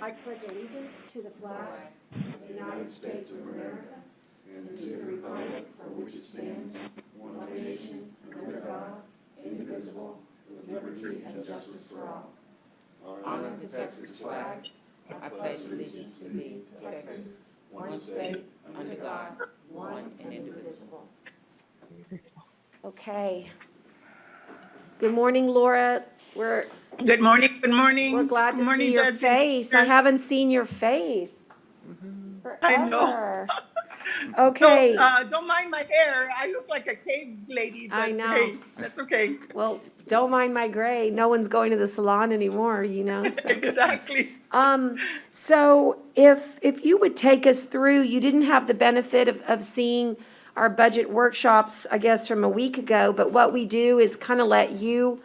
I pledge allegiance to the flag of the United States of America and to the republic for which it stands, one nation, under God, indivisible, with liberty and justice for all. Honor the Texas flag. I pledge allegiance to thee, Texas, one state, under God, one and indivisible. Okay. Good morning, Laura. Good morning. Good morning. We're glad Good to morning, see your Judge. face. I haven't seen your face forever. I know. Okay. Don't mind my hair. I look like a cave lady. But I know. Hey, that's okay. Well, don't mind my gray. No one's going to the salon anymore, you know. So. Exactly. So if you would take us through, you didn't have the benefit of seeing our budget workshops, I guess, from a week ago, but what we do is kind of let you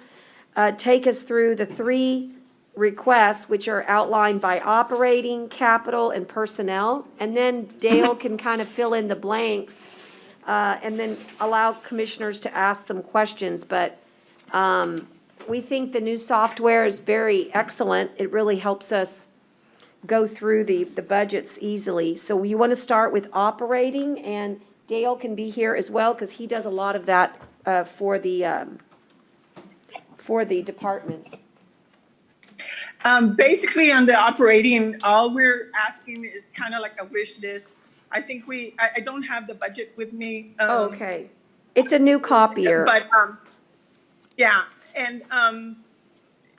take us through the three requests, which are outlined by operating, capital, and personnel, and then Dale can kind of fill in the blanks, and then allow commissioners to ask some questions, but we think the new software is very excellent. It really helps us go through the budgets easily. So you want to start with operating, and Dale can be here as well because he does a lot of that for the departments. Basically, on the operating, all we're asking is kind of like a wish list. I think I don't have the budget with me. Okay. It's a new copier. But, yeah. And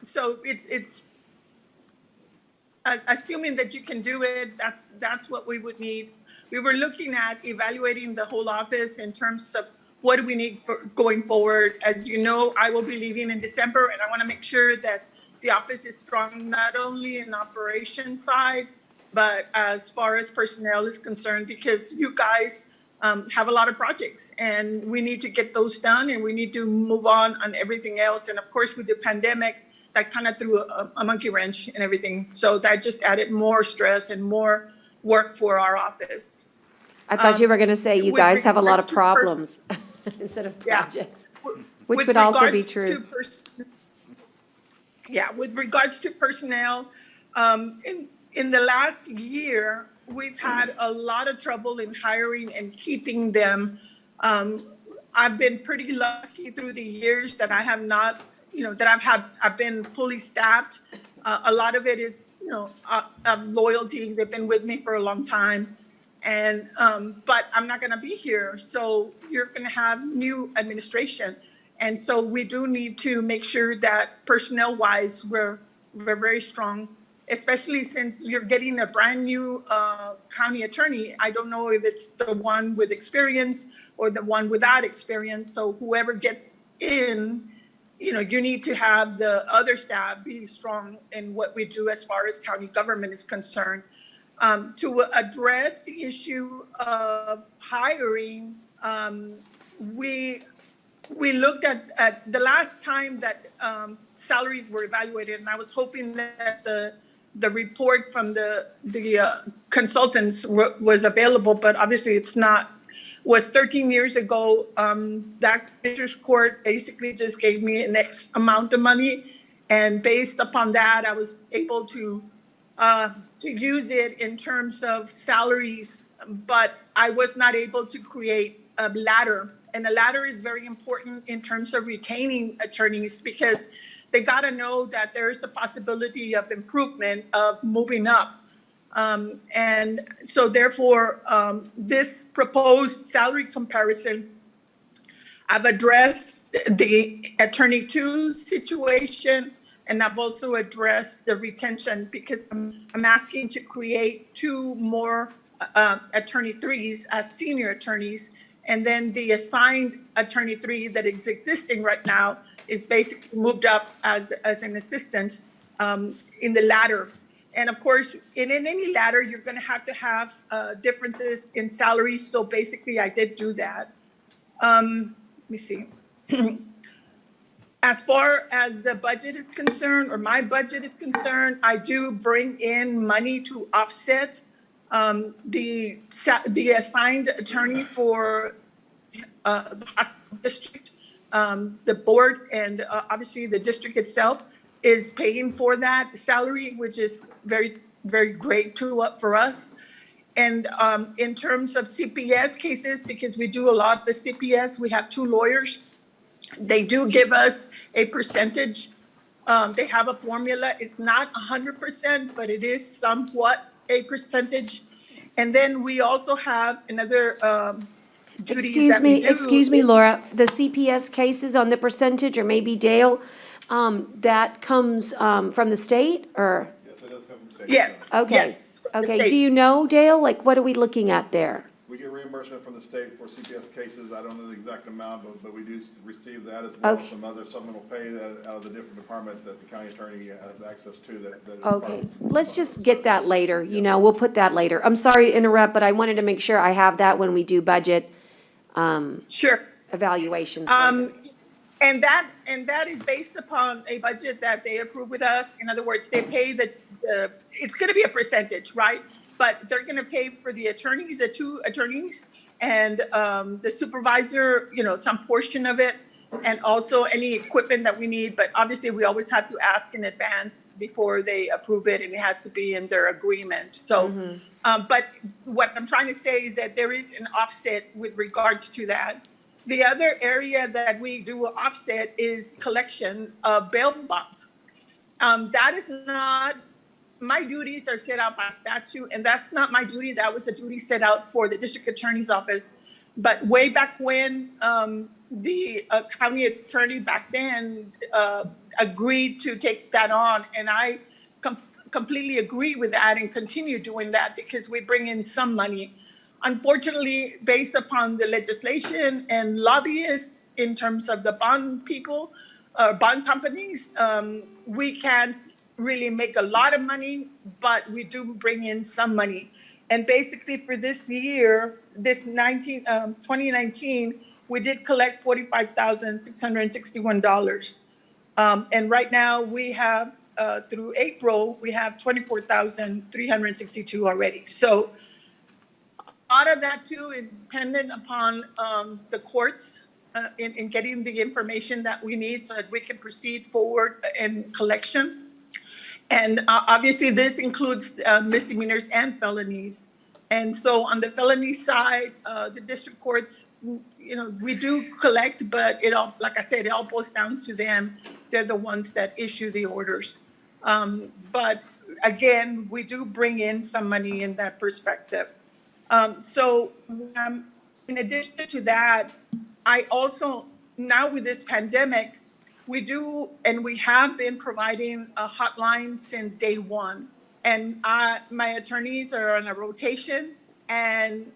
so it's assuming that you can do it, that's what we would need. We were looking at evaluating the whole office in terms of what do we need for going forward. As you know, I will be leaving in December, and I want to make sure that the office is strong, not only in operation side, but as far as personnel is concerned, because you guys have a lot of projects and we need to get those done and we need to move on everything else. And of course, with the pandemic, that kind of threw a monkey wrench and everything. So that just added more stress and more work for our office. I thought you were going to say you guys have a lot of problems instead of Yeah. projects, With which would also be regards true. With regards to personnel, in the last year, we've had a lot of trouble in hiring and keeping them. I've been pretty lucky through the years that I have not, that I've been fully staffed. A lot of it is, of loyalty. They've been with me for a long time. And, but I'm not going to be here. So you're going to have new administration. And so we do need to make sure that personnel wise, we're very strong, especially since you're getting a brand new county attorney. I don't know if it's the one with experience or the one without experience. So whoever gets in, you need to have the other staff be strong in what we do as far as county government is concerned. To address the issue of hiring, we looked at the last time that salaries were evaluated, and I was hoping that the report from the consultants was available, but obviously it's not. Was 13 years ago. That commissioner's court basically just gave me an X amount of money, and based upon that, I was able to use it in terms of salaries, but I was not able to create a ladder. And a ladder is very important in terms of retaining attorneys because they got to know that there is a possibility of improvement, of moving up. And so therefore, this proposed salary comparison, I've addressed the attorney 2 situation, and I've also addressed the retention because I'm asking to create 2 more attorney 3s as senior attorneys. And then the assigned attorney 3 that is existing right now is basically moved up as an assistant in the ladder. And of course, in any ladder, you're going to have differences in salary. So basically, I did do that. Let me see. As far as the budget is concerned, or my budget is concerned, I do bring in money to offset the assigned attorney for the hospital district. The board and obviously the district itself is paying for that salary, which is very very great for us. And in terms of CPS cases, because we do a lot with CPS, we have two lawyers. They do give us a percentage. They have a formula. It's not 100%, but it is somewhat a percentage. And then we also have another duties that we do. Excuse me, Laura, the CPS cases on the percentage, or maybe Dale, that comes from the state, or? Yes, it does come from the state. Yes. Okay, Yes, from the okay. state. Do you know, Dale, like, what are we looking at there? We get reimbursement from the state for CPS cases. I don't know the exact amount, but we do receive that as well as Okay. some other supplemental pay that out of the different department that the county attorney has access to that is Okay, part of- let's just get that later, we'll put that later. I'm sorry to interrupt, but I wanted to make sure I have that when we do budget Sure. evaluations. later. And that is based upon a budget that they approve with us. In other words, they pay it's gonna be a percentage, right? But they're gonna pay for the attorneys, the two attorneys, and the supervisor, some portion of it, and also any equipment that we need. But obviously, we always have to ask in advance before they approve it, and it has to be in their agreement. So, but what I'm trying to say is that there is an offset with regards to that. The other area that we do offset is collection of bail bonds. That is not, my duties are set out by statute, and that's not my duty. That was a duty set out for the district attorney's office. But way back when, the county attorney back then agreed to take that on, and I completely agree with that and continue doing that because we bring in some money. Unfortunately, based upon the legislation and lobbyists in terms of the bond people, bond companies, we can't really make a lot of money, but we do bring in some money. And basically for this year, 2019, we did collect $45,661. And right now we have, through April, we have 24,362 already. So a lot of that too is dependent upon the courts in getting the information that we need so that we can proceed forward in collection. And obviously this includes misdemeanors and felonies. And so on the felony side, the district courts, we do collect, but it all, like I said, it all boils down to them. They're the ones that issue the orders. But again, we do bring in some money in that perspective. So in addition to that, I also, now with this pandemic, we do, and we have been providing a hotline since day one. And my attorneys are on a rotation, and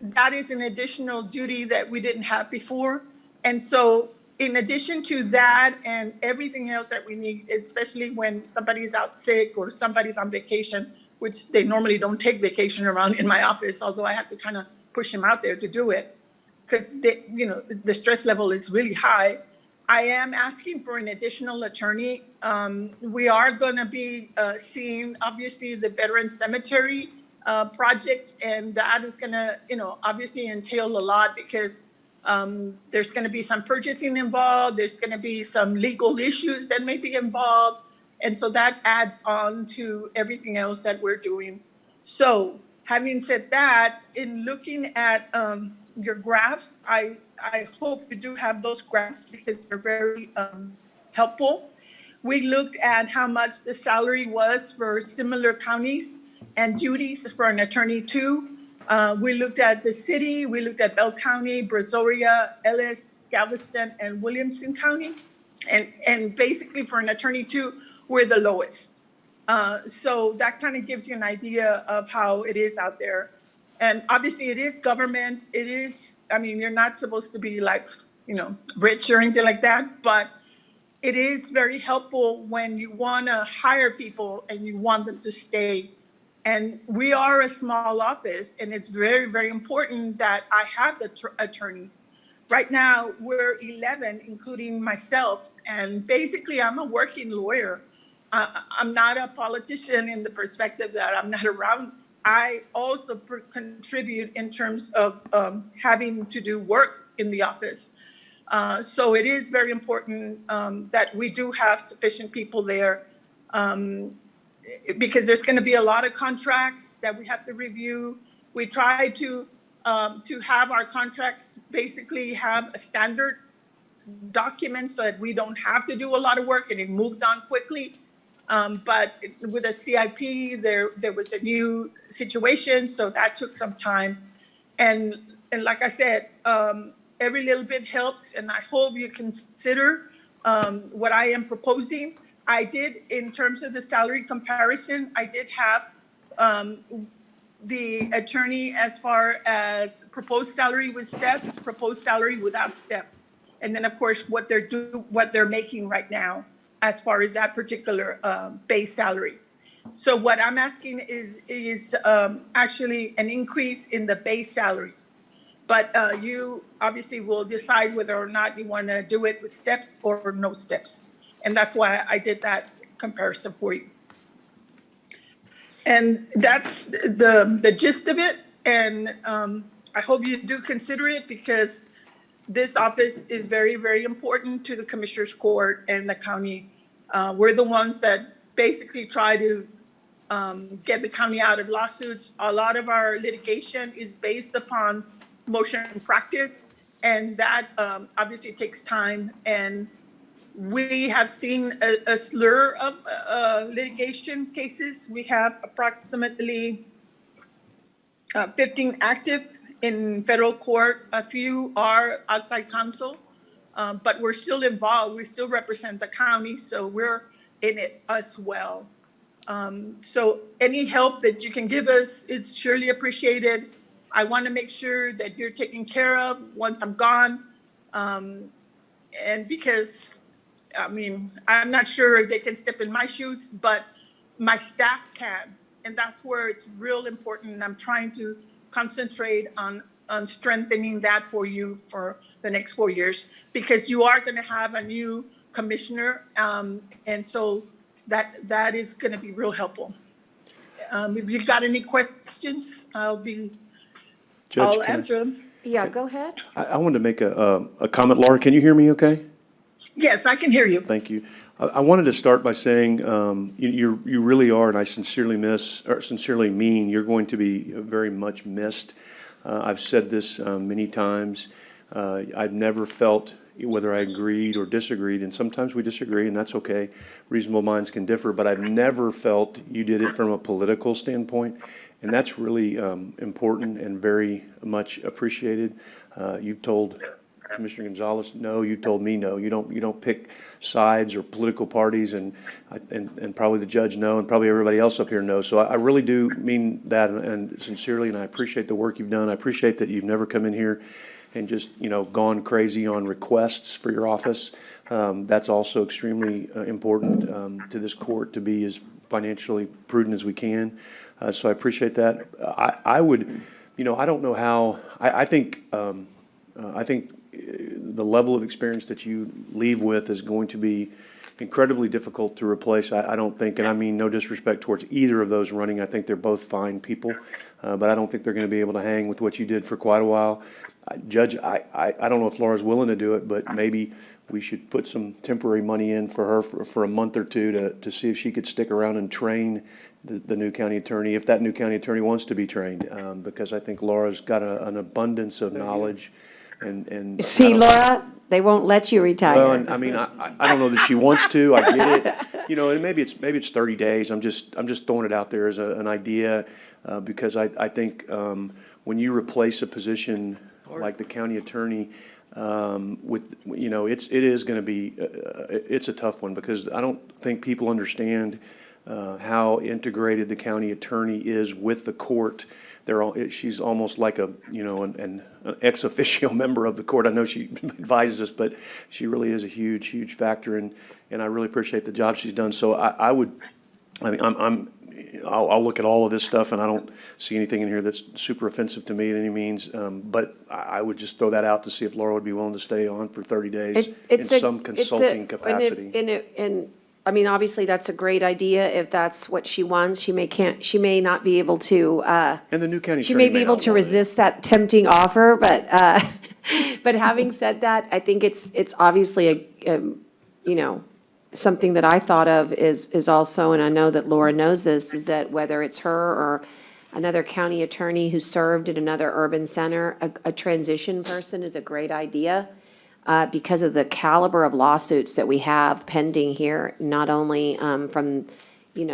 that is an additional duty that we didn't have before. And so in addition to that and everything else that we need, especially when somebody's out sick or somebody's on vacation, which they normally don't take vacation around in my office, although I have to kind of push them out there to do it because the stress level is really high. I am asking for an additional attorney. We are going to be seeing, obviously, the Veterans Cemetery project, and that is going to, obviously entail a lot because there's going to be some purchasing involved. There's going to be some legal issues that may be involved. And so that adds on to everything else that we're doing. So having said that, in looking at your graphs, I hope you do have those graphs because they're very helpful. We looked at how much the salary was for similar counties and duties for an attorney too. We looked at the city, we looked at Bell County, Brazoria, Ellis, Galveston, and Williamson County. And basically for an attorney too, we're the lowest. So that kind of gives you an idea of how it is out there. And obviously it is government. It is, you're not supposed to be like, rich or anything like that, but it is very helpful when you want to hire people and you want them to stay. And we are a small office, and it's very, very important that I have the attorneys. Right now, we're 11, including myself, and basically I'm a working lawyer. I'm not a politician in the perspective that I'm not around. I also contribute in terms of having to do work in the office. So it is very important that we do have sufficient people there. because there's going to be a lot of contracts that we have to review. We try to have our contracts basically have a standard document so that we don't have to do a lot of work and it moves on quickly. But with a CIP, there was a new situation, so that took some time. And like I said, every little bit helps, and I hope you consider what I am proposing. I did, in terms of the salary comparison, I did have the attorney as far as proposed salary with steps, proposed salary without steps. And then, of course, what they're making right now as far as that particular base salary. So what I'm asking is actually an increase in the base salary. But you obviously will decide whether or not you want to do it with steps or no steps. And that's why I did that comparison for you. And that's the gist of it. And I hope you do consider it, because this office is very, very important to the Commissioners Court and the county. We're the ones that basically try to get the county out of lawsuits. A lot of our litigation is based upon motion practice, and that obviously takes time. And we have seen a slur of litigation cases. We have approximately 15 active in federal court. A few are outside counsel, but we're still involved. We still represent the county, so we're in it as well. So any help that you can give us is surely appreciated. I want to make sure that you're taken care of once I'm gone. And because, I mean, I'm not sure if they can step in my shoes, but my staff can. And that's where it's real important. And I'm trying to concentrate on strengthening that for you for the next 4 years, because you are going to have a new commissioner. And so that is going to be real helpful. If you've got any questions, I'll Judge, answer them. Yeah, go ahead. I wanted to make a comment. Laura, can you hear me okay? Yes, I can hear you. Thank you. I wanted to start by saying you really are, and I sincerely mean, you're going to be very much missed. I've said this many times. I've never felt, whether I agreed or disagreed, and sometimes we disagree, and that's okay. Reasonable minds can differ, but I've never felt you did it from a political standpoint, and that's really important and very much appreciated. You've told Commissioner Gonzalez no, you told me no. You don't pick sides or political parties, and probably the judge no, and probably everybody else up here no. So I really do mean that, and sincerely, and I appreciate the work you've done. I appreciate that you've never come in here and just, gone crazy on requests for your office. That's also extremely important to this court, to be as financially prudent as we can. So I appreciate that. I would, I don't know how, I think the level of experience that you leave with is going to be incredibly difficult to replace. I don't think, and I mean no disrespect towards either of those running. I think they're both fine people, but I don't think they're going to be able to hang with what you did for quite a while. Judge, I don't know if Laura's willing to do it, but maybe we should put some temporary money in for her for a month or two to see if she could stick around and train the new county attorney, if that new county attorney wants to be trained, because I think Laura's got an abundance of knowledge. And See, Laura, they won't let you retire. well, and I mean, I don't know that she wants to. I get it, and maybe it's 30 days. I'm just throwing it out there as an idea, because I think when you replace a position like the county attorney with, it is going to be it's a tough one, because I don't think people understand how integrated the county attorney is with the court. She's almost like an ex officio member of the court. I know she advises us, but she really is a huge, huge factor, and I really appreciate the job she's done. So I'll look at all of this stuff, and I don't see anything in here that's super offensive to me at any means. But I would just throw that out to see if Laura would be willing to stay on for 30 days in some consulting capacity. And I mean, obviously, that's a great idea if that's what she wants. She may not be able to, And the new county she attorney may be able not to want it. resist that tempting offer, but, but having said that, I think it's obviously something that I thought of is also, and I know that Laura knows this, is that whether it's her or another county attorney who served in another urban center, a transition person is a great idea, because of the caliber of lawsuits that we have pending here, not only, from,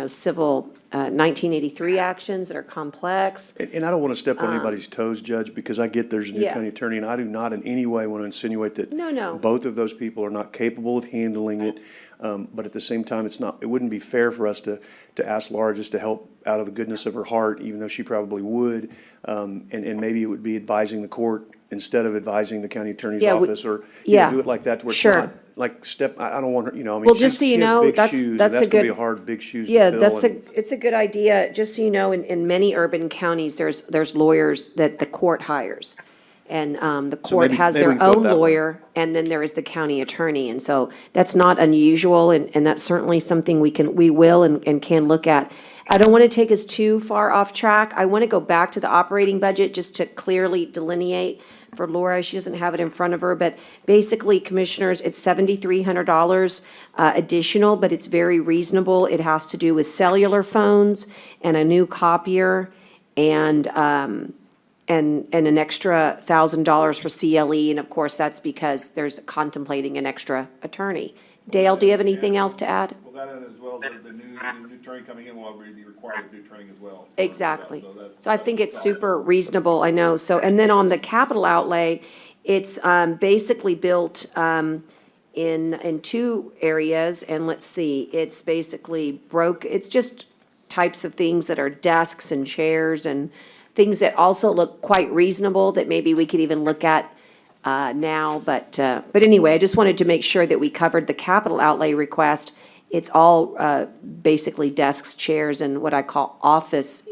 civil, 1983 actions that are complex. And I don't want to step on anybody's toes, Judge, because I get there's a new Yeah. county attorney, and I do not in any way want to insinuate that No. both of those people are not capable of handling it. But at the same time, it wouldn't be fair for us to ask Laura just to help out of the goodness of her heart, even though she probably would. And maybe it would be advising the court instead of advising the county attorney's Yeah, office, or, yeah. do it like that to where it's Sure. not, like, I don't want her, I mean, Well, just so you she has know, big that's- shoes, and that's a that's gonna be good- a hard, big shoes to Yeah, fill. it's a good idea. Just so you know, in many urban counties, there's lawyers that the court hires. And the So court maybe- has maybe we their can go own that way. lawyer, and then there is the county attorney. And so that's not unusual, and that's certainly something we will and can look at. I don't want to take us too far off track. I want to go back to the operating budget just to clearly delineate for Laura. She doesn't have it in front of her, but basically, commissioners, it's $7,300 additional, but it's very reasonable. It has to do with cellular phones and a new copier and an extra $1,000 for CLE, and of course, that's because there's contemplating an extra attorney. Dale, do you have anything else to add? Well, that and as well, the new attorney coming in will be required to do training as well. Exactly. that's- So I think it's super reasonable, I know. So, and then on the capital outlay, it's basically built in two areas, and let's see, it's basically it's just types of things that are desks and chairs and things that also look quite reasonable that maybe we could even look at now, but anyway, I just wanted to make sure that we covered the capital outlay request. It's all basically desks, chairs, and what I call office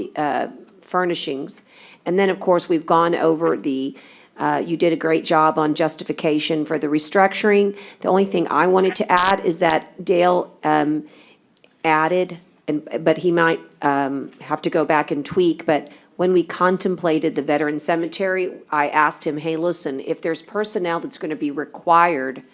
furnishings. And then, of course, we've gone over you did a great job on justification for the restructuring. The only thing I wanted to add is that Dale added, but he might have to go back and tweak, but when we contemplated the veteran cemetery, I asked him, hey, listen, if there's personnel that's going to be required,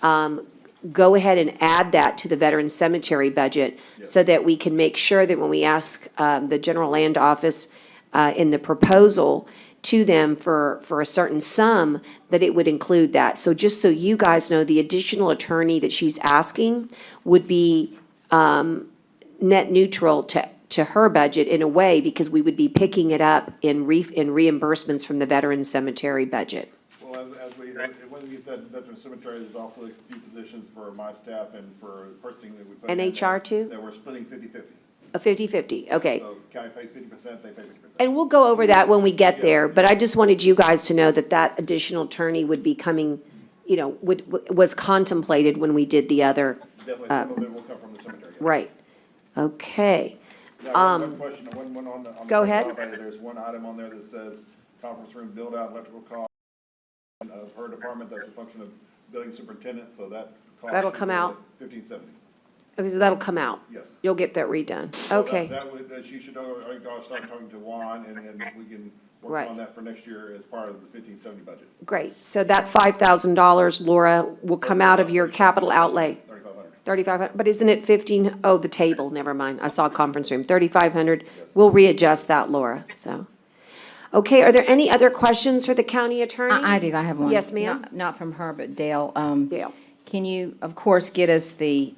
go ahead and add that to the veteran cemetery budget so that we can make sure that when we ask the general land office in the proposal to them for a certain sum, that it would include that. So just so you guys know, the additional attorney that she's asking would be net neutral to her budget in a way, because we would be picking it up in reimbursements from the veteran cemetery budget. Well, when we get that veteran cemetery, there's also a few positions for my staff and for purchasing that we put. And in HR there too? That we're splitting 50/50. A 50/50, okay. So county pays 50%, they pay 50%. And we'll go over that when we get there, but I just wanted you guys to know that additional attorney would be coming, was contemplated when we did the other, Definitely some of it will come from the cemetery. Yes. right. Okay, Now, one question, one on the. Go ahead. There's one item on there that says conference room build out electrical cost of her department, that's a function of building superintendent, so that. cost That'll is come out. 1570, okay, so that'll come out. yes. You'll get that redone, So okay. That would, she should, I'll start talking to Juan, and we can Right. work on that for next year as part of the 1570 budget. Great, so that $5,000, Laura, will come out of your capital outlay. 3,500. 3,500, but isn't it 15, oh, the table, never mind, I saw conference room, 3,500. We'll readjust that, Laura, so. Okay, are there any other questions for the county attorney? I do, I have one. Yes, ma'am. Not from her, but Dale. Dale. Can you, of course, get us the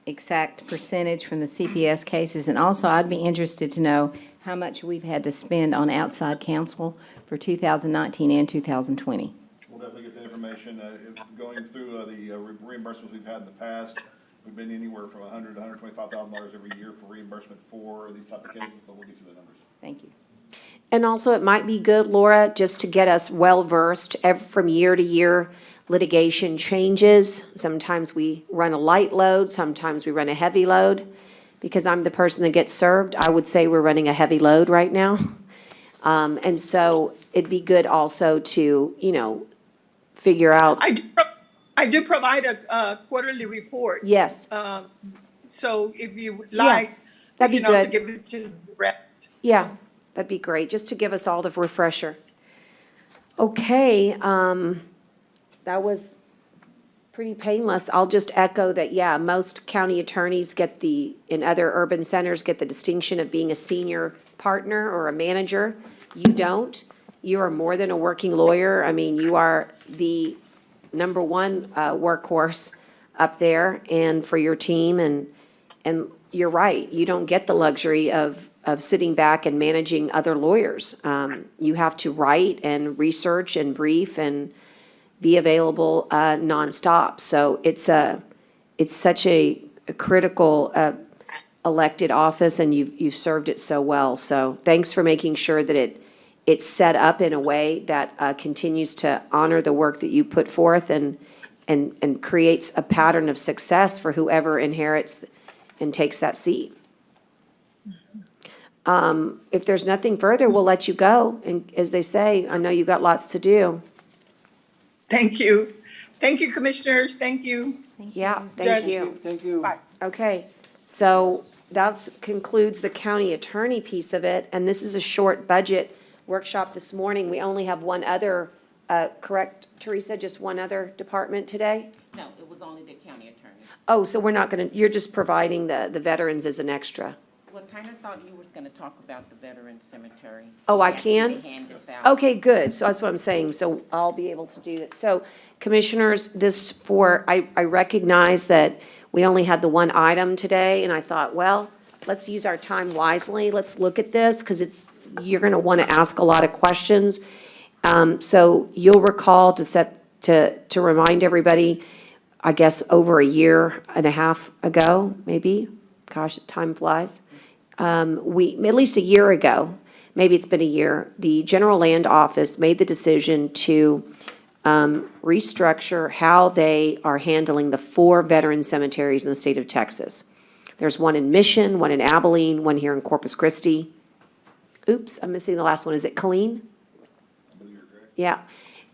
exact percentage from the CPS cases? And also, I'd be interested to know how much we've had to spend on outside counsel for 2019 and 2020. We'll definitely get the information, going through the reimbursements we've had in the past. We've been anywhere from $100,000 to $125,000 every year for reimbursement for these type of cases, but we'll get you the numbers. Thank you. And also, it might be good, Laura, just to get us well-versed from year to year. Litigation changes. Sometimes we run a light load, sometimes we run a heavy load. Because I'm the person that gets served, I would say we're running a heavy load right now. And so it'd be good also to, figure out, I do provide a quarterly report. yes, So if you would like, that'd be to good. give it to the rest. Yeah, that'd be great, just to give us all the refresher. Okay, that was pretty painless. I'll just echo that, yeah, most county attorneys in other urban centers get the distinction of being a senior partner or a manager. You don't. You are more than a working lawyer. I mean, you are the number one workhorse up there and for your team. And you're right, you don't get the luxury of sitting back and managing other lawyers. You have to write and research and brief and be available nonstop. So it's such a critical elected office, and you've served it so well. So thanks for making sure that it's set up in a way that continues to honor the work that you put forth and creates a pattern of success for whoever inherits and takes that seat. If there's nothing further, we'll let you go. And as they say, I know you've got lots to do. Thank you. Thank you, commissioners. Thank you. Yeah, Judge. thank you. Thank you. Bye. Okay, so that concludes the county attorney piece of it, and this is a short budget workshop this morning. We only have one other, correct, Teresa, just one other department today? No, it was only the county attorney. Oh, so we're not gonna, you're just providing the veterans as an extra? Well, Tyner thought you was gonna talk about the veteran cemetery. Oh, I He actually can? hand this out. Okay, good, so that's what I'm saying, so I'll be able to do that. So, commissioners, I recognize that we only had the one item today, and I thought, well, let's use our time wisely, let's look at this, because you're gonna wanna ask a lot of questions. So you'll recall to remind everybody, I guess, over a year and a half ago, maybe, gosh, time flies. At least a year ago, maybe it's been a year, the General Land Office made the decision to restructure how they are handling the 4 veteran cemeteries in the state of Texas. There's one in Mission, one in Abilene, one here in Corpus Christi. Oops, I'm missing the last one. Is it Killeen? Yeah.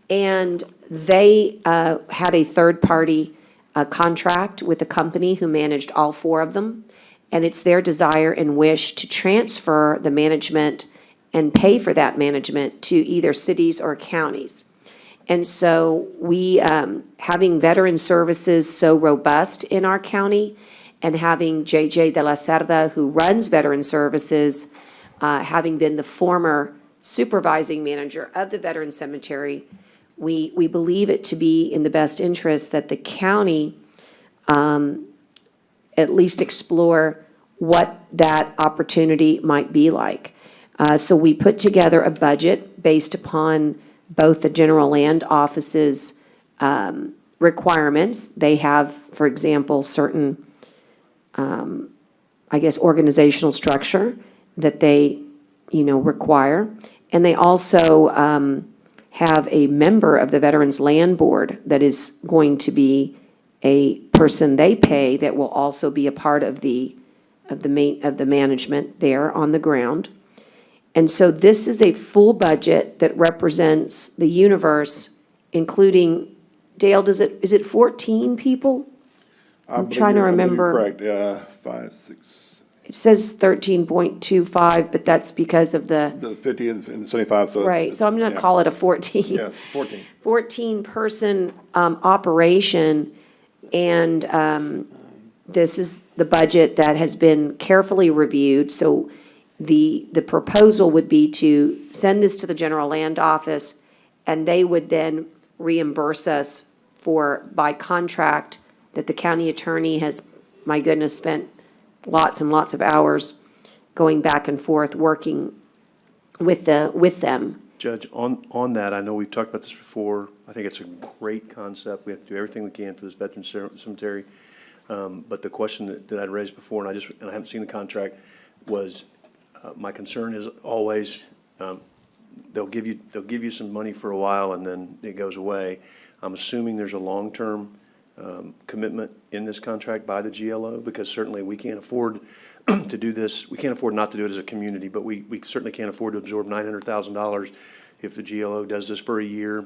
And they had a third-party contract with a company who managed all 4 of them. And it's their desire and wish to transfer the management and pay for that management to either cities or counties. And so we, having veteran services so robust in our county, and having JJ de la Cerda, who runs veteran services, having been the former supervising manager of the veteran cemetery, we believe it to be in the best interest that the county at least explore what that opportunity might be like. So we put together a budget based upon both the General Land Office's requirements. They have, for example, certain, I guess, organizational structure that they, require. And they also have a member of the Veterans Land Board that is going to be a person they pay that will also be a part of the management there on the ground. And so this is a full budget that represents the universe, including, Dale, is it 14 people? I'm trying to remember. Correct, yeah, 5, 6, It says 13.25, but that's because of the, the 50 and the 75, so it's. right, so I'm gonna yeah. call it a 14. Yes, 14. 14-person operation, and this is the budget that has been carefully reviewed. So the proposal would be to send this to the General Land Office, and they would then reimburse us by contract, that the county attorney has, my goodness, spent lots and lots of hours going back and forth, working with them. Judge, on that, I know we've talked about this before. I think it's a great concept. We have to do everything we can for this veteran cemetery. But the question that I'd raised before, and I haven't seen the contract, was, my concern is always, they'll give you some money for a while and then it goes away. I'm assuming there's a long-term commitment in this contract by the GLO, because certainly we can't afford to do this. We can't afford not to do it as a community, but we certainly can't afford to absorb $900,000 if the GLO does this for a year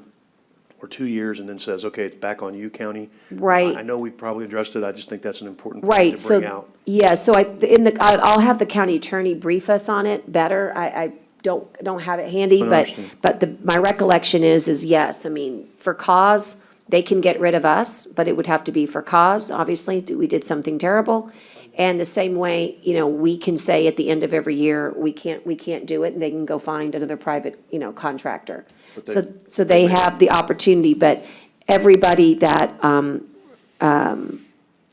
or 2 years and then says, okay, it's back on you, county. Right. I know we've probably addressed it. I just think that's an important point Right, to bring so, out. yeah, so I'll have the county attorney brief us on it better. I don't have it handy, I understand. but my recollection is yes, I mean, for cause, they can get rid of us, but it would have to be for cause, obviously, we did something terrible. And the same way, we can say at the end of every year, we can't do it, and they can go find another private, contractor. So they have the opportunity, but everybody that,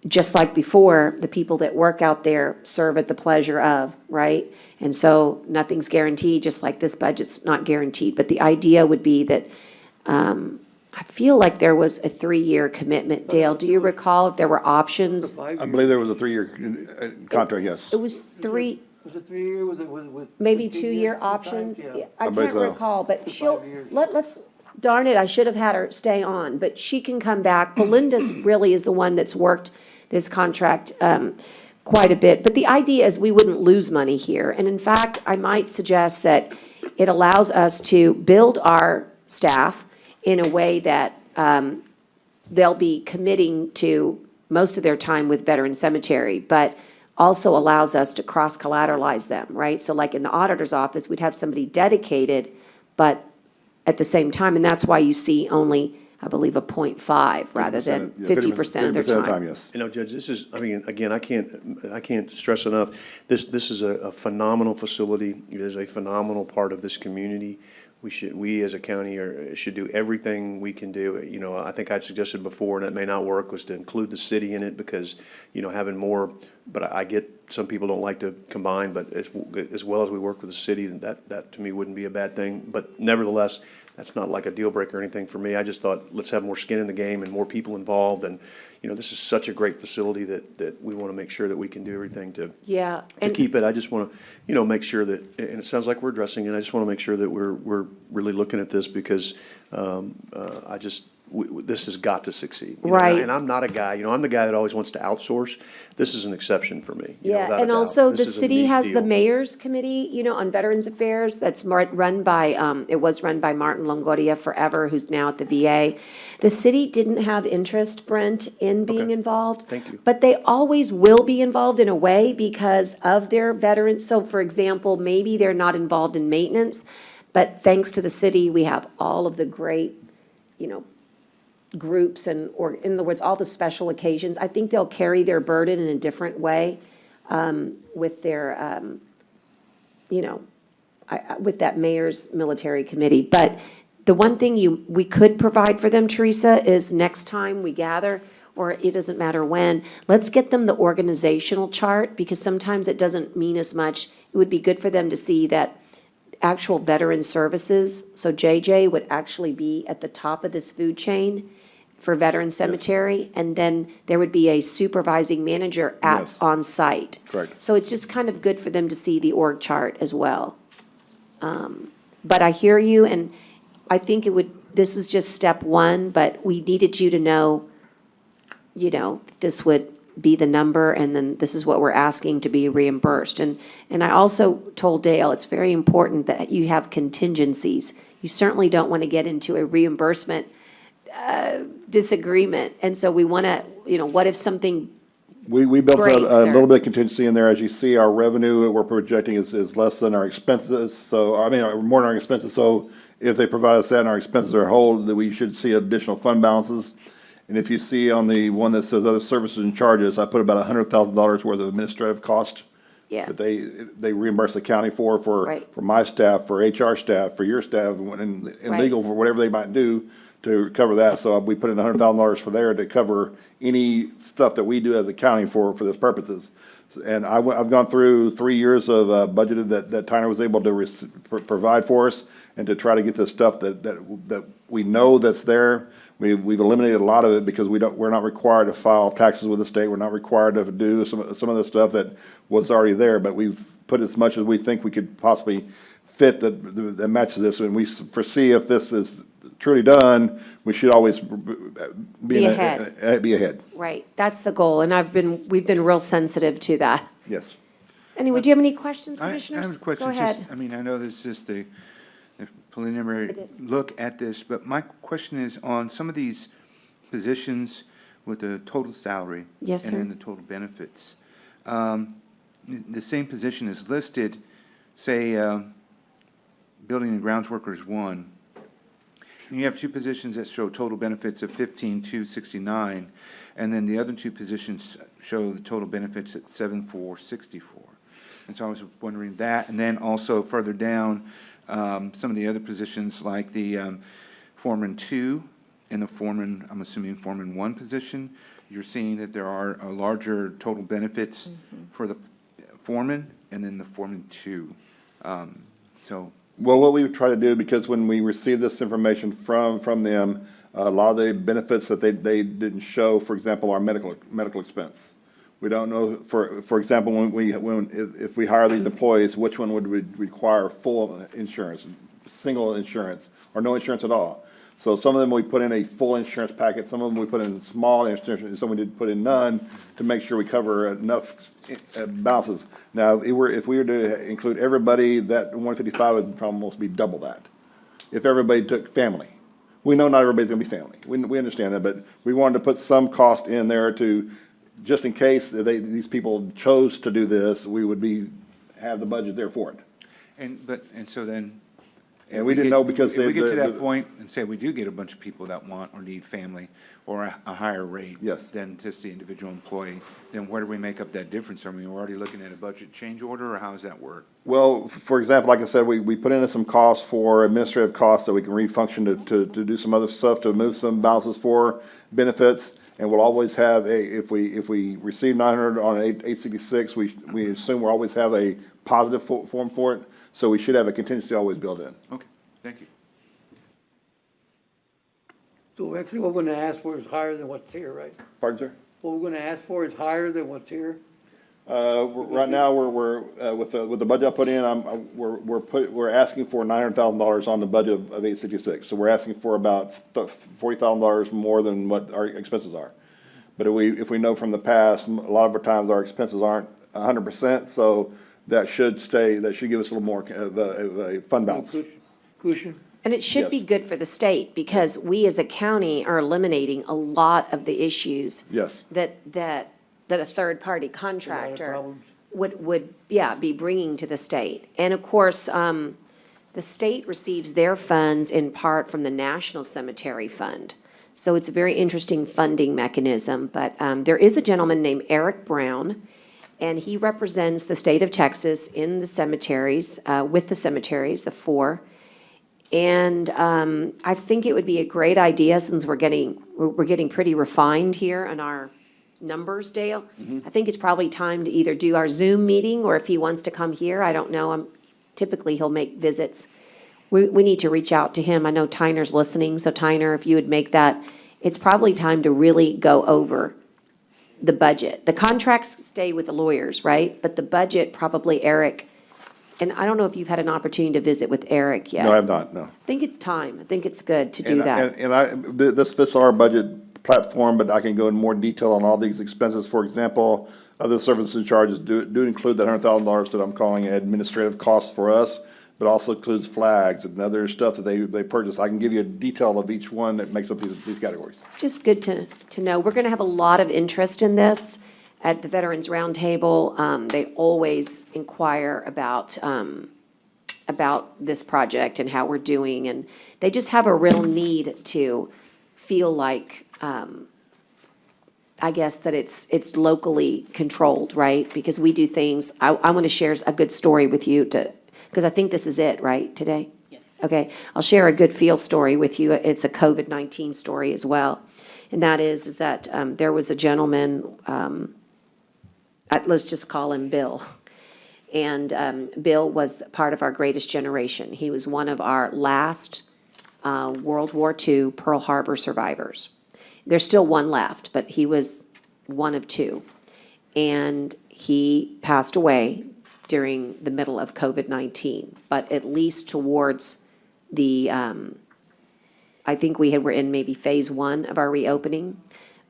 just like before, the people that work out there serve at the pleasure of, right? And so nothing's guaranteed, just like this budget's not guaranteed. But the idea would be that, I feel like there was a 3-year commitment. Dale, do you recall if there were options? I believe there was a 3-year contract, yes. It was three, Was it 3 year, was it with? maybe 2-year options? Yeah. I believe can't so. recall, but she'll, 5 years. let's, darn it, I should have had her stay on, but she can come back. Belinda's really is the one that's worked this contract quite a bit. But the idea is we wouldn't lose money here. And in fact, I might suggest that it allows us to build our staff in a way that they'll be committing to most of their time with Veteran Cemetery, but also allows us to cross-collateralize them, right? So like in the auditor's office, we'd have somebody dedicated, but at the same time, and that's why you see only, I believe, a 0.5 rather than 50% of their time. Yes. Judge, this is, I mean, again, I can't stress enough, this is a phenomenal facility. It is a phenomenal part of this community. We as a county should do everything we can do. I think I'd suggested before, and it may not work, was to include the city in it because, having more, but I get some people don't like to combine, but as well as we work with the city, that to me wouldn't be a bad thing. But nevertheless, that's not like a deal breaker or anything for me. I just thought, let's have more skin in the game and more people involved. And, this is such a great facility that we want to make sure that we can do everything to Yeah. to And keep it. I just want to, make sure that, and it sounds like we're addressing it, I just want to make sure that we're really looking at this because this has got to succeed. Right. And I'm not a guy, I'm the guy that always wants to outsource. This is an exception for me. Yeah, without a and doubt. also This the is a city neat has the deal. mayor's committee, on Veterans Affairs, that's run by, it was run by Martin Longoria forever, who's now at the VA. The city didn't have interest, Brent, in being Okay. involved. Thank you. But they always will be involved in a way because of their veterans. So for example, maybe they're not involved in maintenance, but thanks to the city, we have all of the great, groups or in other words, all the special occasions. I think they'll carry their burden in a different way with their, with that mayor's military committee. But the one thing we could provide for them, Teresa, is next time we gather, or it doesn't matter when, let's get them the organizational chart because sometimes it doesn't mean as much. It would be good for them to see that actual veteran services, so JJ would actually be at the top of this food chain for Veteran Cemetery, and then there would be a supervising manager Yes. on site. Correct. So it's just kind of good for them to see the org chart as well. But I hear you, and I think this is just step one, but we needed you to know, this would be the number, and then this is what we're asking to be reimbursed. And I also told Dale, it's very important that you have contingencies. You certainly don't want to get into a reimbursement disagreement. And so we want to, what if something, We built Breaks a little or- bit of contingency in there. As you see, our revenue we're projecting is less than our expenses. So, more than our expenses. So if they provide us that and our expenses are whole, then we should see additional fund balances. And if you see on the one that says other services and charges, I put about $100,000 worth of administrative cost yeah, that they reimburse the county for Right. my staff, for HR staff, for your staff, and Right. legal for whatever they might do to cover that. So we put in $100,000 for there to cover any stuff that we do as a county for those purposes. And I've gone through 3 years of budgeted that Tyner was able to provide for us and to try to get the stuff that we know that's there. We've eliminated a lot of it because we're not required to file taxes with the state. We're not required to do some of the stuff that was already there, but we've put as much as we think we could possibly fit that matches this. And we foresee if this is truly done, we should always Be ahead. Be ahead, right. That's the goal. And we've been real sensitive to that. yes. Anyway, do you have any questions, I Commissioners? have a question. Go ahead. I know this is just the preliminary It is. look at this, but my question is on some of these positions with the total salary. Yes, sir. And then the total benefits. The same position is listed, say, building and grounds workers 1. You have two positions that show total benefits of 15,269, and then the other two positions show the total benefits at 7,464. And so I was wondering that, and then also further down, some of the other positions like the foreman 2 and the foreman, I'm assuming foreman 1 position, you're seeing that there are larger total benefits for the foreman and then the foreman 2. So, Well, what we would try to do, because when we receive this information from them, a lot of the benefits that they didn't show, for example, our medical expense. We don't know, for example, if we hire these employees, which one would require full insurance, single insurance, or no insurance at all? So some of them we put in a full insurance packet, some of them we put in small insurance, and some we did put in none to make sure we cover enough balances. Now, if we were to include everybody, that 155 would almost be double that. If everybody took family. We know not everybody's gonna be family. We understand that, but we wanted to put some cost in there to, just in case these people chose to do this, we would have the budget there for it. and so then. And we didn't know because If we get to the- that point and say we do get a bunch of people that want or need family or a higher rate. Yes. Than just the individual employee, then where do we make up that difference? I mean, we're already looking at a budget change order, or how does that work? Well, for example, like I said, we put in some costs for administrative costs that we can refunction to do some other stuff, to move some balances for benefits. And we'll always have if we receive 900 on 866, we assume we'll always have a positive form for it. So we should have a contingency always built in. Okay, thank you. So actually, what we're gonna ask for is higher than what's here, right? Pardon, sir? What we're gonna ask for is higher than what's here? Right now, we're with the budget I put in, we're asking for $900,000 on the budget of 866. So we're asking for about $40,000 more than what our expenses are. But if we know from the past, a lot of our times our expenses aren't 100%, so that should give us a little more of a fund balance. Cushion? And it should be Yes. good for the state, because we as a county are eliminating a lot of the issues. Yes. That a third-party contractor problems. would, be bringing to the state. And of course, the state receives their funds in part from the National Cemetery Fund. So it's a very interesting funding mechanism, but there is a gentleman named Eric Brown, and he represents the state of Texas in the cemeteries, with the cemeteries, the 4. And I think it would be a great idea, since we're getting pretty refined here on our numbers, Dale. I think it's probably time to either do our Zoom meeting, or if he wants to come here, I don't know. Typically, he'll make visits. We need to reach out to him. I know Tyner's listening, so Tyner, if you would make that, it's probably time to really go over the budget. The contracts stay with the lawyers, right? But the budget, probably Eric, and I don't know if you've had an opportunity to visit with Eric yet. No, I have not, no. I think it's time. I think it's good to do that. This fits our budget platform, but I can go in more detail on all these expenses. For example, other services and charges do include that $100,000 that I'm calling administrative costs for us, but also includes flags and other stuff that they purchase. I can give you a detail of each one that makes up these categories. Just good to know. We're going to have a lot of interest in this at the Veterans Roundtable. They always inquire about this project and how we're doing, and they just have a real need to feel like, I guess, that it's locally controlled, right? Because we do things. I want to share a good story with you because I think this is it, right, today? Yes. Okay, I'll share a good feel story with you. It's a COVID-19 story as well. And that is that there was a gentleman, let's just call him Bill. And Bill was part of our greatest generation. He was one of our last World War II Pearl Harbor survivors. There's still one left, but he was one of 2. And he passed away during the middle of COVID-19, but at least towards the, I think were in maybe phase 1 of our reopening.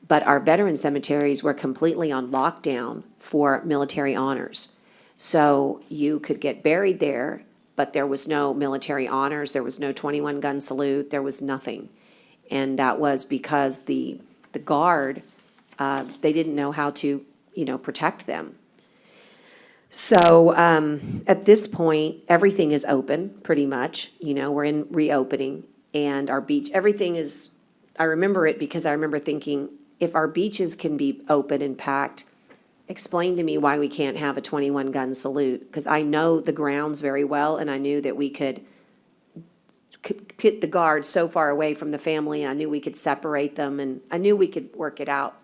But our veteran cemeteries were completely on lockdown for military honors. So you could get buried there, but there was no military honors, there was no 21-gun salute, there was nothing. And that was because the guard, they didn't know how to, protect them. So at this point, everything is open, pretty much. We're in reopening. and our beach, everything is, I remember it because I remember thinking, if our beaches can be open and packed, explain to me why we can't have a 21 gun salute, because I know the grounds very well, and I knew that we could put the guards so far away from the family, and I knew we could separate them, and I knew we could work it out.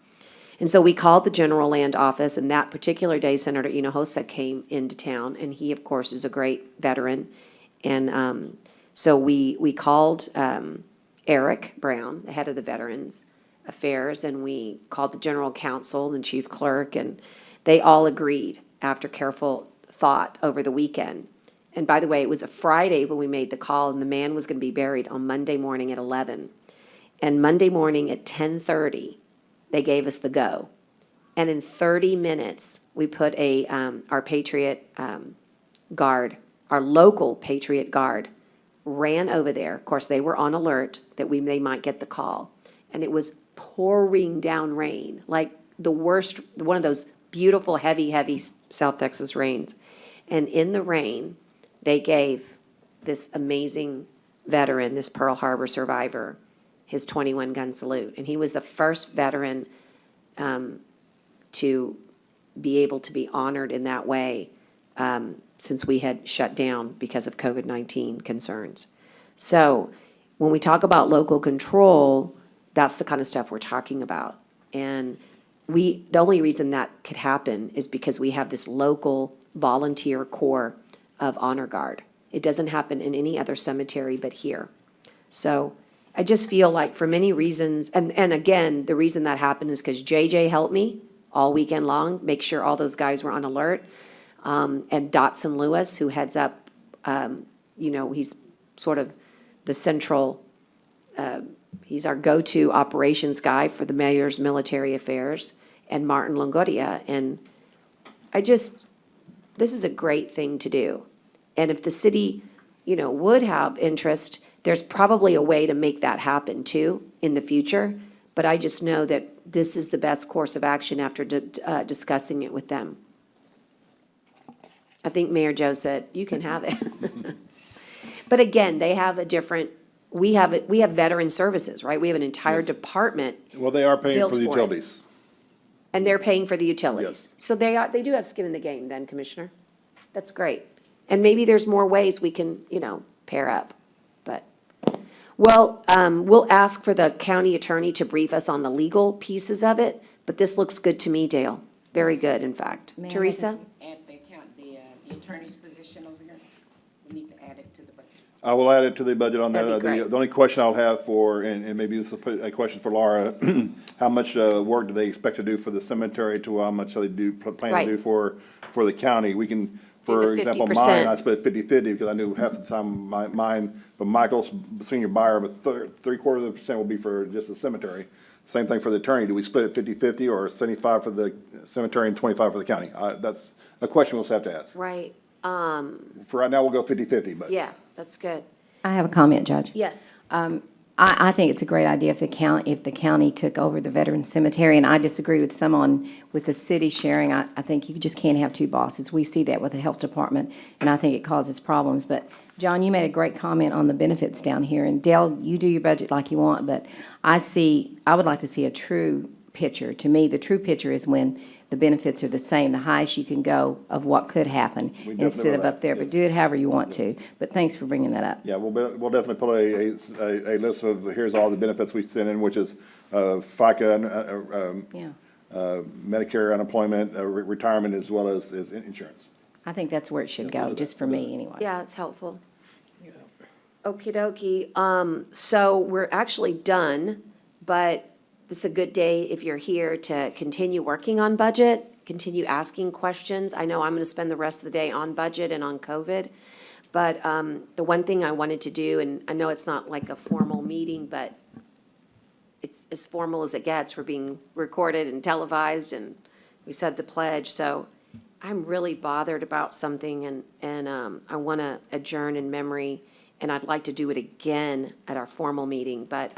And so we called the general land office, and that particular day, Senator Hinojosa came into town, and he, of course, is a great veteran. And so we called Eric Brown, the head of the Veterans Affairs, and we called the general counsel and chief clerk, and they all agreed after careful thought over the weekend. And by the way, it was a Friday when we made the call, and the man was going to be buried on Monday morning at 11. And Monday morning at 10:30, they gave us the go. And in 30 minutes, we put our Patriot Guard, our local Patriot Guard, ran over there. Of course, they were on alert that they might get the call. And it was pouring down rain, like the worst, one of those beautiful, heavy, heavy South Texas rains. And in the rain, they gave this amazing veteran, this Pearl Harbor survivor, his 21 gun salute. And he was the first veteran to be able to be honored in that way since we had shut down because of COVID-19 concerns. So when we talk about local control, that's the kind of stuff we're talking about. And the only reason that could happen is because we have this local volunteer corps of honor guard. It doesn't happen in any other cemetery but here. So I just feel like for many reasons, and again, the reason that happened is because JJ helped me all weekend long, make sure all those guys were on alert. And Dotson Lewis, who heads up, he's sort of the central, he's our go-to operations guy for the mayor's military affairs, and Martin Longoria. And this is a great thing to do. And if the city, would have interest, there's probably a way to make that happen too in the future. But I just know that this is the best course of action after discussing it with them. I think Mayor Joe said, you can have it. But again, they have a different, we have veteran services, right? We have an entire department, Well, they are paying Built for the for it. utilities. and they're paying for the utilities. Yes. So they do have skin in the game then, Commissioner. That's great. And maybe there's more ways we can, pair up, but. Well, we'll ask for the county attorney to brief us on the legal pieces of it, but this looks good to me, Dale. Very good, in fact. May I have Teresa? Add the attorney's position over here. We need to add it to the budget. I will add it to the budget on that. That'd be great. The only question I'll have and maybe this will put a question for Laura, how much work do they expect to do for the cemetery to how much they plan Right. to do for the county? We can, Do for the example, 50%. mine, I split 50/50 because I knew half the time mine, but Michael's senior buyer, but 3/4% will be for just the cemetery. Same thing for the attorney. Do we split it 50/50 or 75 for the cemetery and 25 for the county? That's a question we'll have to ask. Right. For right now, we'll go 50/50, but. Yeah, that's good. I have a comment, Judge. Yes. I think it's a great idea if the county took over the veteran cemetery, and I disagree with with the city sharing. I think you just can't have two bosses. We see that with the health department, and I think it causes problems. But, John, you made a great comment on the benefits down here, and Dale, you do your budget like you want, but I would like to see a true picture. To me, the true picture is when the benefits are the same, the highest you can go of what could happen, definitely instead of will up there. that, But yes. do it however you want to. But thanks for bringing that up. Yeah, we'll definitely put a list of, here's all the benefits we send in, which is FICA, Yeah. Medicare, unemployment, retirement, as well as insurance. I think that's where it should go, just for me, anyway. Yeah, it's helpful. Okie dokie. So we're actually done, but it's a good day if you're here to continue working on budget, continue asking questions. I know I'm going to spend the rest of the day on budget and on COVID. But the one thing I wanted to do, and I know it's not like a formal meeting, but it's as formal as it gets. We're being recorded and televised, and we said the pledge. So I'm really bothered about something, and I want to adjourn in memory, and I'd like to do it again at our formal meeting. But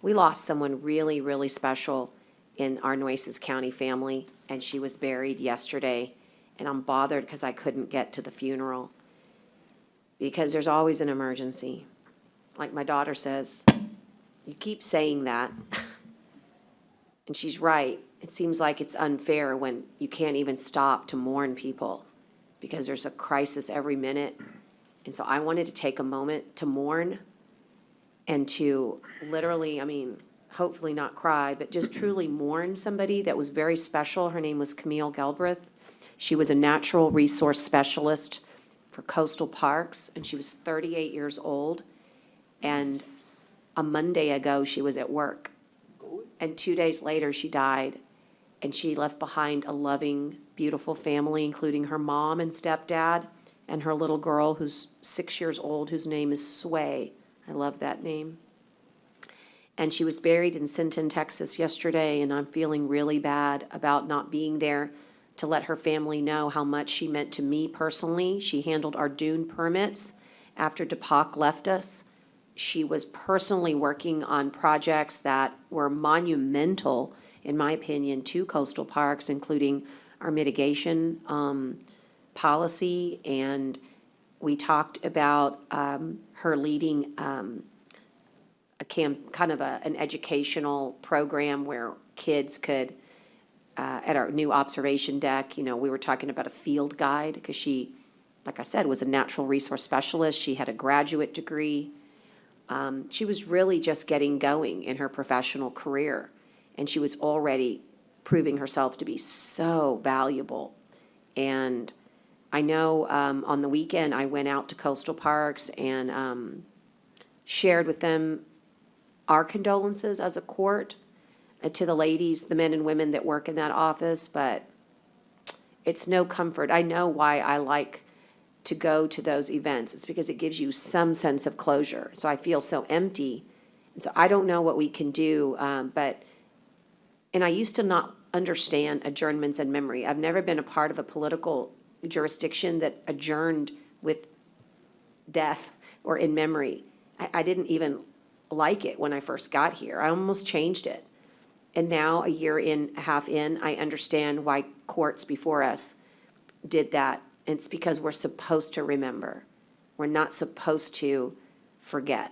we lost someone really, really special in our Nueces County family, and she was buried yesterday. And I'm bothered because I couldn't get to the funeral, because there's always an emergency. like my daughter says, you keep saying that. And she's right. It seems like it's unfair when you can't even stop to mourn people because there's a crisis every minute. And so I wanted to take a moment to mourn and to literally, I mean, hopefully not cry, but just truly mourn somebody that was very special. Her name was Camille Galbraith. She was a natural resource specialist for coastal parks, and she was 38 years old. And a Monday ago, she was at work. And 2 days later, she died. And she left behind a loving, beautiful family, including her mom and stepdad, and her little girl who's 6 years old, whose name is Sway. I love that name. And she was buried in Sinton, Texas yesterday, and I'm feeling really bad about not being there to let her family know how much she meant to me personally. She handled our dune permits after DePac left us. She was personally working on projects that were monumental, in my opinion, to coastal parks, including our mitigation policy. And we talked about her leading an educational program where kids could, at our new observation deck, we were talking about a field guide because she, like I said, was a natural resource specialist. She had a graduate degree. She was really just getting going in her professional career, and she was already proving herself to be so valuable. And I know on the weekend, I went out to coastal parks and shared with them our condolences as a court to the ladies, the men and women that work in that office, but it's no comfort. I know why I like to go to those events. It's because it gives you some sense of closure. So I feel so empty. And so I don't know what we can do, and I used to not understand adjournments and memory. I've never been a part of a political jurisdiction that adjourned with death or in memory. I didn't even like it when I first got here. I almost changed it. And now, a year and a half in, I understand why courts before us did that. And it's because we're supposed to remember. We're not supposed to forget.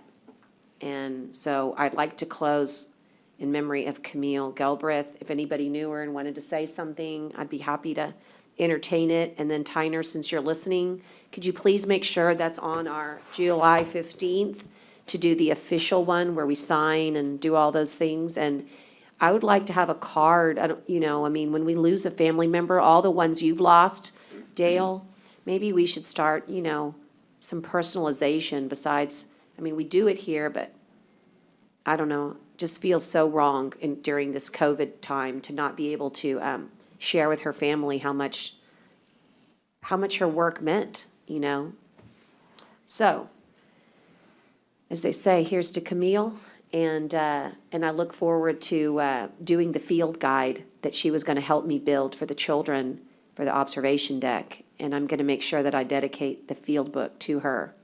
And so I'd like to close in memory of Camille Galbraith. If anybody knew her and wanted to say something, I'd be happy to entertain it. And then Tyner, since you're listening, could you please make sure that's on our July 15th to do the official one where we sign and do all those things? And I would like to have a card, when we lose a family member, all the ones you've lost, Dale, maybe we should start, some personalization besides, we do it here, but I don't know, just feels so wrong during this COVID time to not be able to share with her family how much her work meant, So, as they say, here's to Camille, and I look forward to doing the field guide that she was going to help me build for the children for the observation deck, and I'm going to make sure that I dedicate the field book to her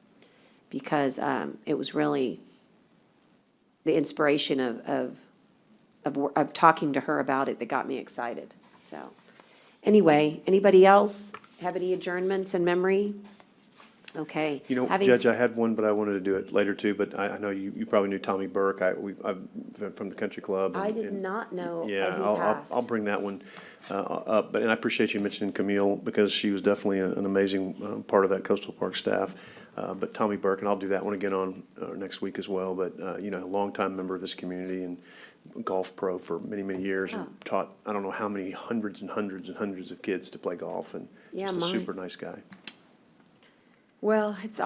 because it was really the inspiration of talking to her about it that got me excited. So, anyway, anybody else have any adjournments in memory? Okay. Judge, I had one, but I wanted to do it later too, but I know you probably knew Tommy Burke. I've been from the country club. I did not know Yeah, that he I'll passed. bring that one up, and I appreciate you mentioning Camille because she was definitely an amazing part of that coastal park staff. But Tommy Burke, and I'll do that one again on next week as well, but, a longtime member of this community and golf pro for many, many years and taught, I don't know how many hundreds and hundreds and hundreds of kids to play golf and Yeah, just a mine. super nice guy. Well, it's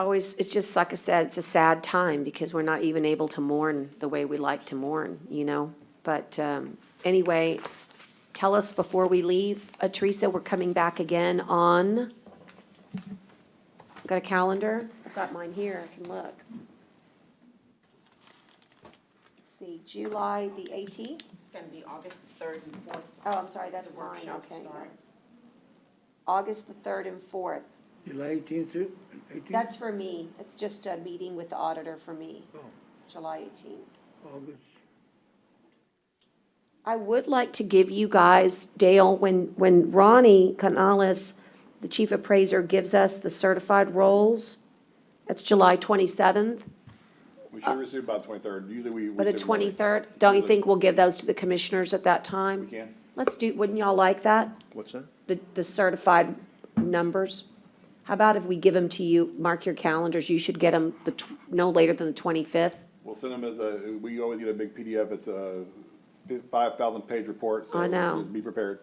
just like I said, it's a sad time because we're not even able to mourn the way we like to mourn, But anyway, tell us before we leave, Teresa, we're coming back again on, got a calendar? I've got mine here, I can look. Let's see, July the 18th? It's gonna be August the 3rd and 4th. Oh, I'm sorry, that's The mine, workshops okay. start. August the 3rd and 4th. July 18th through 18th? That's for me. It's just a meeting with the auditor for me, Oh, July 18th. August. I would like to give you guys, Dale, when Ronnie Canales, the chief appraiser, gives us the certified rolls, that's July 27th. We should receive by the 23rd. Usually we. By the receive them early. 23rd? Don't you think we'll give those to the commissioners at that time? We can. Let's do, wouldn't y'all like that? What's that? The certified numbers? How about if we give them to you, mark your calendars, you should get them no later than the 25th? We'll send them we always get a big PDF. It's a 5,000 page report, so. I know. Be prepared.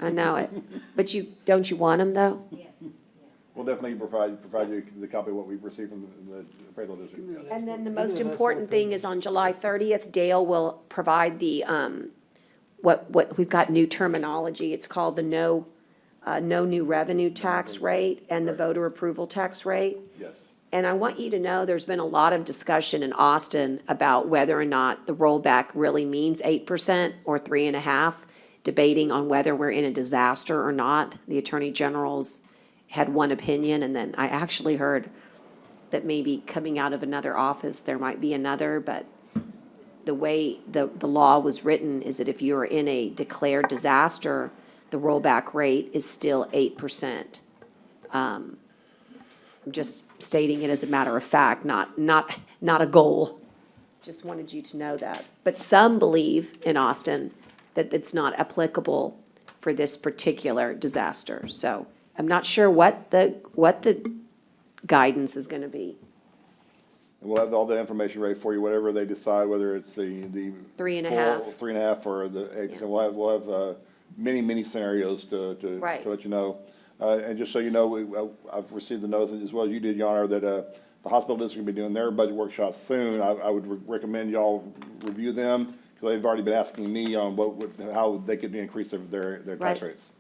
I know it. But don't you want them, though? We'll definitely provide you the copy of what we've received from the appraisal district, yes. And then the most important thing is on July 30th, Dale will provide the, we've got new terminology. It's called the no new revenue tax rate and the voter approval tax rate. Yes. And I want you to know, there's been a lot of discussion in Austin about whether or not the rollback really means 8% or 3.5%, debating on whether we're in a disaster or not. The Attorney General's had one opinion, and then I actually heard that maybe coming out of another office, there might be another, but the way the law was written is that if you're in a declared disaster, the rollback rate is still 8%. I'm just stating it as a matter of fact, not a goal. Just wanted you to know that. But some believe in Austin that it's not applicable for this particular disaster. So I'm not sure what the guidance is gonna be. And we'll have all the information ready for you, whatever they decide, whether it's the. 3.5. 3.5 or the 8%. Yeah. We'll have many scenarios to Right. let you know. And just so you know, I've received the notice as well as you did, Your Honor, that the hospital district will be doing their budget workshops soon. I would recommend y'all review them, because they've already been asking me on how they could increase their tax Right. rates.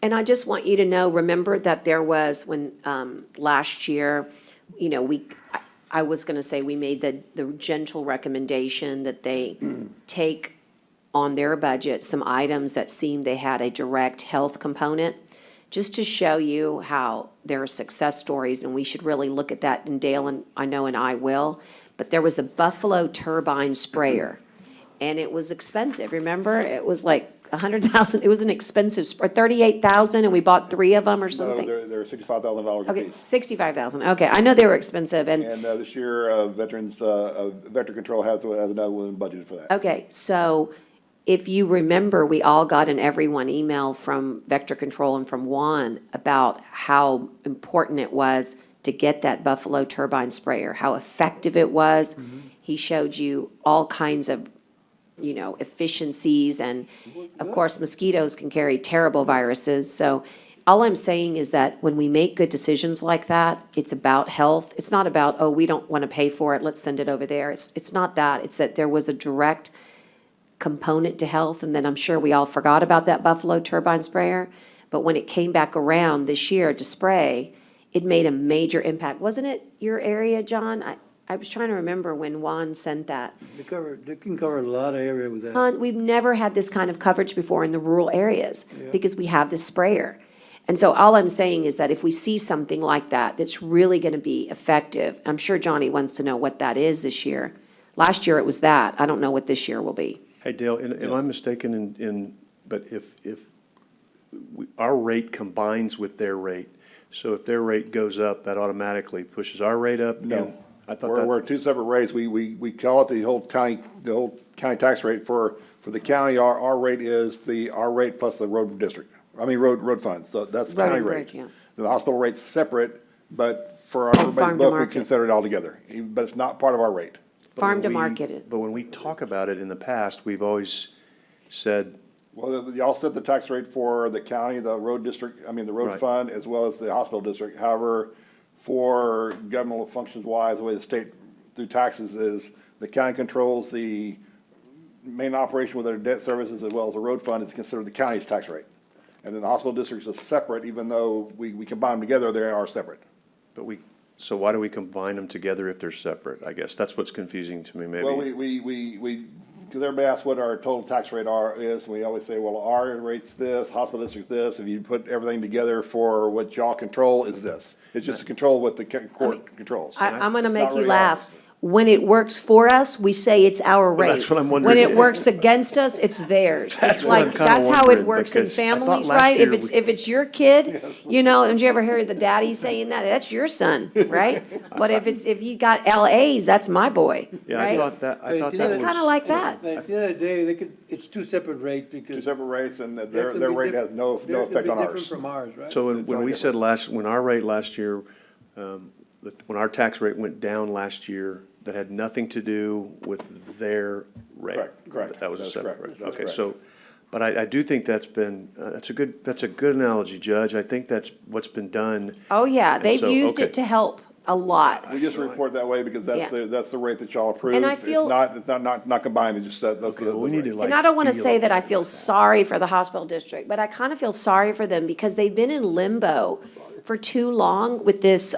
And I just want you to know, remember that there was when, last year, you know, I was gonna say we made the gentle recommendation that they take on their budget some items that seemed they had a direct health component, just to show you how there are success stories, and we should really look at that, and Dale and I know and I will. But there was a Buffalo turbine sprayer, and it was expensive, remember? It was like 100,000, it was an expensive, or 38,000, and we bought 3 of them or No, something. they're $65,000 a Okay, piece. 65,000, okay, I know they were expensive, and, And this year, Vector Control has another one budgeted for that. okay, so if you remember, we all got an everyone email from Vector Control and from Juan about how important it was to get that Buffalo turbine sprayer, how effective it was. He showed you all kinds of, you know, efficiencies, and of course, mosquitoes can carry terrible viruses. So all I'm saying is that when we make good decisions like that, it's about health. It's not about, oh, we don't want to pay for it, let's send it over there. It's not that. It's that there was a direct component to health, and then I'm sure we all forgot about that Buffalo turbine sprayer. But when it came back around this year to spray, it made a major impact. Wasn't it your area, John? I was trying to remember when Juan sent that. They can cover a lot of area with that. We've never had this kind of coverage before in the rural areas because we have this sprayer. And so all I'm saying is that if we see something like that, that's really gonna be effective, I'm sure Johnny wants to know what that is this year. Last year it was that. I don't know what this year will be. Hey, Dale, am I Yes. mistaken but if our rate combines with their rate, so if their rate goes up, that automatically pushes our rate up? No. And I thought We're that, two separate rates. We call it the whole county tax rate. For the county, our rate is our rate plus the road funds. So that's the Road county and rate. bridge, yeah. The hospital rate's separate, but for farm everybody's to book, we market. consider it all together. But it's not part of our rate. Farm to we- market it. but when we talk about it in the past, we've always said, Well, y'all set the tax rate for the county, the road district, the road Right. fund, as well as the hospital district. However, for governmental functions wise, the way the state through taxes is, the county controls the main operation with their debt services as well as the road fund. It's considered the county's tax rate. And then the hospital districts is separate, even though we combine them together, they are separate. so why do we combine them together if they're separate? I guess that's what's confusing to me, maybe. Well, because everybody asks what our total tax rate is, and we always say, well, our rate's this, hospital district's this, if you put everything together for what y'all control is this. It's just to control what the court controls. I'm gonna It's make not you really laugh. ours. when it works for us, we say it's our rate. that's what I'm When wondering. it works against us, it's theirs. That's It's what I'm like, kinda that's how it wondering, works in because I thought families, last right? If year it's, we- if it's your kid, you know, don't you ever hear the daddy saying that? That's your son, right? But if you got LAs, that's my boy, Yeah, I right? thought that It's was. It's kinda like that. But at the end of the day, it's two separate rates because. Two separate rates, and they're their gonna be rate has diff- no they're gonna effect be on different ours. from ours, right? So when we said when our rate last year, when our tax rate went down last year, that had nothing to do with their rate. Correct. That was a That's separate correct. rate. That's Okay, correct. so, but I do think that's been, that's a good analogy, Judge. I think that's what's been done. Oh, yeah, And they've so, used okay. it to help a lot. We just report that way because Yeah. that's the rate that y'all approve. And I feel- It's not combined, it's just that's the We need to rate. like. And I don't want to feel say that I about feel sorry for the hospital district, but I kind of feel sorry for them because they've been in limbo for too long with this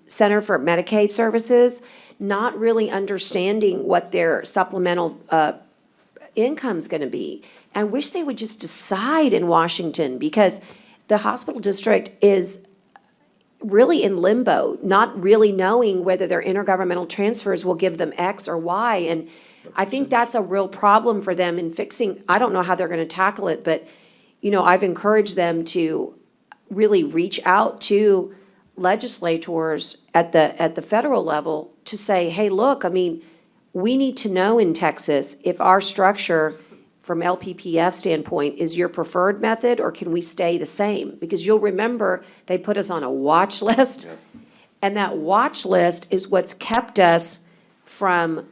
Center for Medicaid Services, not really understanding what their supplemental income's going to be. I wish they would just decide in Washington because the hospital district is really in limbo, not really knowing whether their intergovernmental transfers will give them X or Y. And I think that's a real problem for them in fixing, I don't know how they're gonna tackle it, but, you know, I've encouraged them to really reach out to legislators at the federal level to say, hey, look, I mean, we need to know in Texas if our structure from LPPF standpoint is your preferred method, or can we stay the same? Because you'll remember, they put us on a watch list. And that watch list is what's kept us from,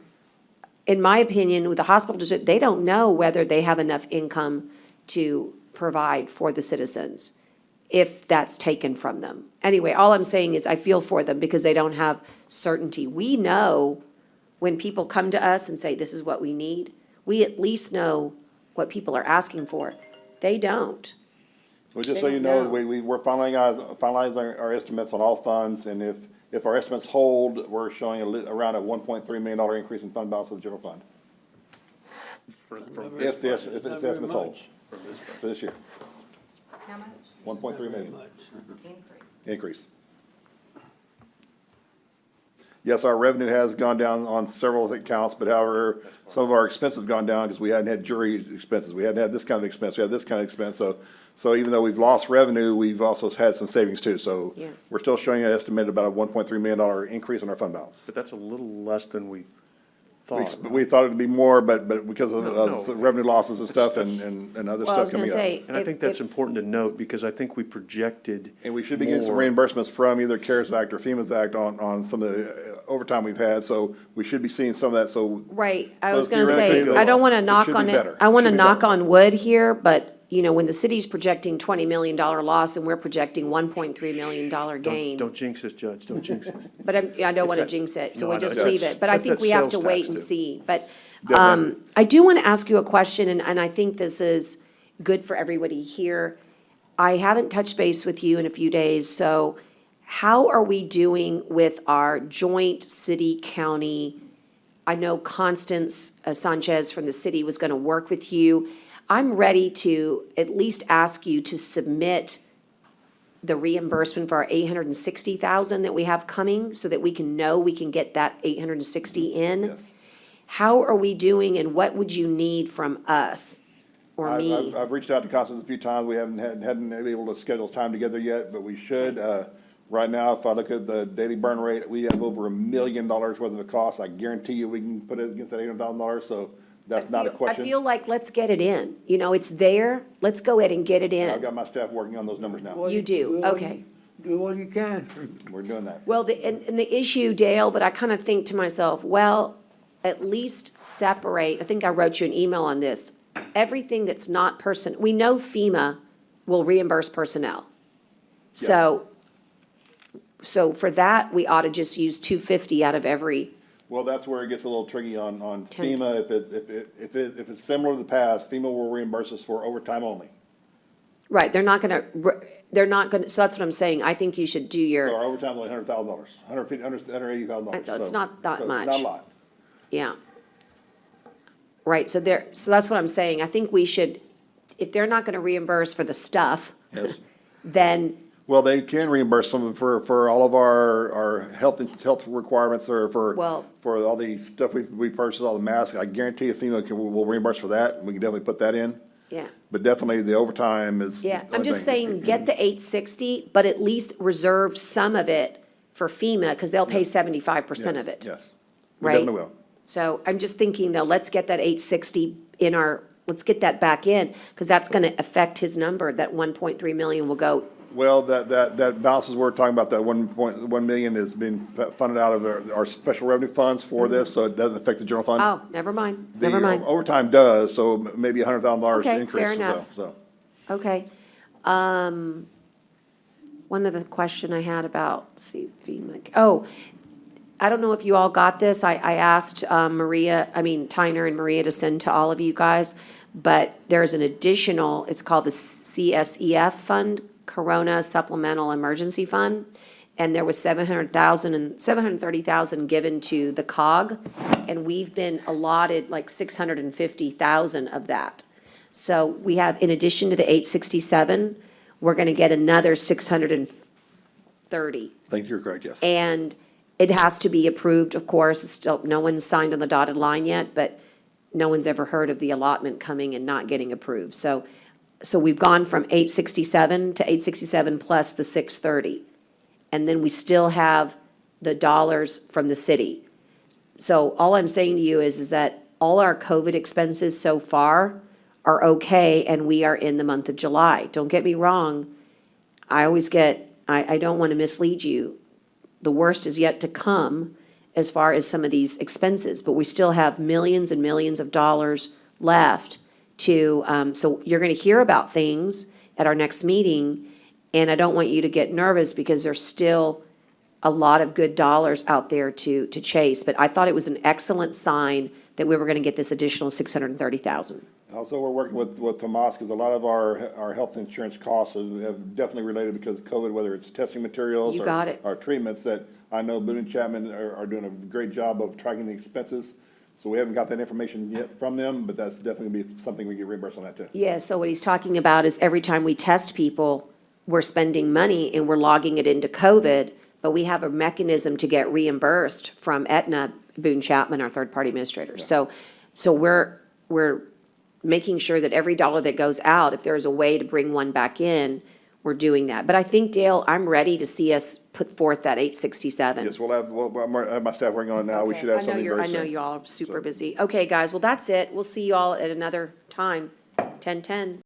in my opinion, with the hospital district, they don't know whether they have enough income to provide for the citizens if that's taken from them. Anyway, all I'm saying is I feel for them because they don't have certainty. We know when people come to us and say, this is what we need, we at least know what people are asking for. They don't. Well, just They so you don't know, know. we're finalizing our estimates on all funds, and if our estimates hold, we're showing around a $1.3 million increase in fund balance of the general fund. If the estimates hold for this year. How much? 1.3 million increase. Yes, our revenue has gone down on several accounts, but however, some of our expenses have gone down because we hadn't had jury expenses. We hadn't had this kind of expense. We had this kind of expense. So even though we've lost revenue, we've also had some savings too. So Yeah. we're still showing an estimated about a $1.3 million increase in our fund balance. But that's a little less than we thought. We thought it'd be more, but because of No. the revenue losses and stuff and other Well, I was stuff gonna coming up. say. And I think that's if- important to note, because I think we projected. And we should be getting some more. reimbursements from either CARES Act or FEMA's Act on some of the overtime we've had, so we should be seeing some of that, so. Right, I So was gonna say, theoretically, I don't wanna it knock should be on it, better. I wanna Should be knock better. on wood here, but, you know, when the city's projecting $20 million loss and we're projecting $1.3 million gain. Don't jinx us, Judge, don't jinx us. But I don't wanna that- jinx it, so No, we I know. just That's- leave it, but I that's think that we have to sales wait tax and too. see, but, Definitely. I do wanna ask you a question, and I think this is good for everybody here. I haven't touched base with you in a few days, so how are we doing with our joint city-county? I know Constance Sanchez from the city was gonna work with you. I'm ready to at least ask you to submit the reimbursement for our 860,000 that we have coming, so that we can know we can get that 860 in. Yes. How are we doing, and what would you need from us or me? I've reached out to Constance a few times, we hadn't been able to schedule time together yet, but we should. Right now, if I look at the daily burn rate, we have over $1 million worth of a cost. I guarantee you, we can put it against that $800,000, so that's not a question. I feel like, let's get it in. You know, it's there. Let's go ahead and get it I've in. got my staff working on those numbers now. Well, You do, what okay. Do what you can. We're doing that. Well, and the issue, Dale, but I kind of think to myself, well, at least separate, I think I wrote you an email on this. Everything that's not we know FEMA will reimburse personnel. So for that, we ought to just use 250 out of every, Well, that's where it gets a little tricky on Ten. FEMA. If it's similar to the past, FEMA will reimburse us for overtime only. right, they're not gonna, so that's what I'm saying. I think you should do So your, our overtime is only $100,000, $180,000. It's not that So much. it's not a lot. yeah. Right, so that's what I'm saying. I think we should, if they're not gonna reimburse for the stuff, Yes. then Well, they can reimburse some for all of our health requirements or Well- for all the stuff we purchase, all the masks. I guarantee you FEMA will reimburse for that, and we can definitely put that in. Yeah. But definitely the overtime is. Yeah, the I'm only just thing. saying, get the 860, but at least reserve some of it for FEMA, because they'll pay 75% of Yes, it. Yes, we Right? definitely will. So I'm just thinking, though, let's get that 860 let's get that back in, because that's gonna affect his number, that 1.3 million will go, Well, that balances, we're talking about, that 1.1 million is being funded out of our special revenue funds for this, so it doesn't affect the general fund. oh, never mind, The never mind. overtime does, so maybe $100,000 Okay, increase fair or so, enough. so. Okay. One other question I had about, let's see, FEMA, I don't know if you all got this. I asked Tyner and Maria to send to all of you guys, but there's an additional, it's called the CSEF Fund, Corona Supplemental Emergency Fund. And there was 730,000 given to the COG, and we've been allotted like 650,000 of that. So we have, in addition to the 867, we're gonna get another 630. I think you're correct, yes. And it has to be approved, of course, it's still, no one's signed on the dotted line yet, but no one's ever heard of the allotment coming and not getting approved. So we've gone from 867 to 867 plus the 630. And then we still have the dollars from the city. So all I'm saying to you is that all our COVID expenses so far are okay, and we are in the month of July. Don't get me wrong, I don't want to mislead you. The worst is yet to come as far as some of these expenses, but we still have millions and millions of dollars left to, so you're going to hear about things at our next meeting, and I don't want you to get nervous because there's still a lot of good dollars out there to chase. But I thought it was an excellent sign that we were going to get this additional 630,000. Also, we're working with Tomas, because a lot of our health insurance costs have definitely related because of COVID, whether it's testing materials. You got it. Or treatments that I know Boone and Chapman are doing a great job of tracking the expenses. So we haven't got that information yet from them, but that's definitely gonna be something we get reimbursed on that too. Yeah, so what he's talking about is every time we test people, we're spending money and we're logging it into COVID, but we have a mechanism to get reimbursed from Aetna, Boone Chapman, our third-party administrator. So we're making sure that every dollar that goes out, if there's a way to bring one back in, we're doing that. But I think, Dale, I'm ready to see us put forth that 867. Yes, I have my staff working on it now. We should have something very I know soon. you all are super busy. Okay, guys, well, that's it. We'll see you all at another time, 10:10.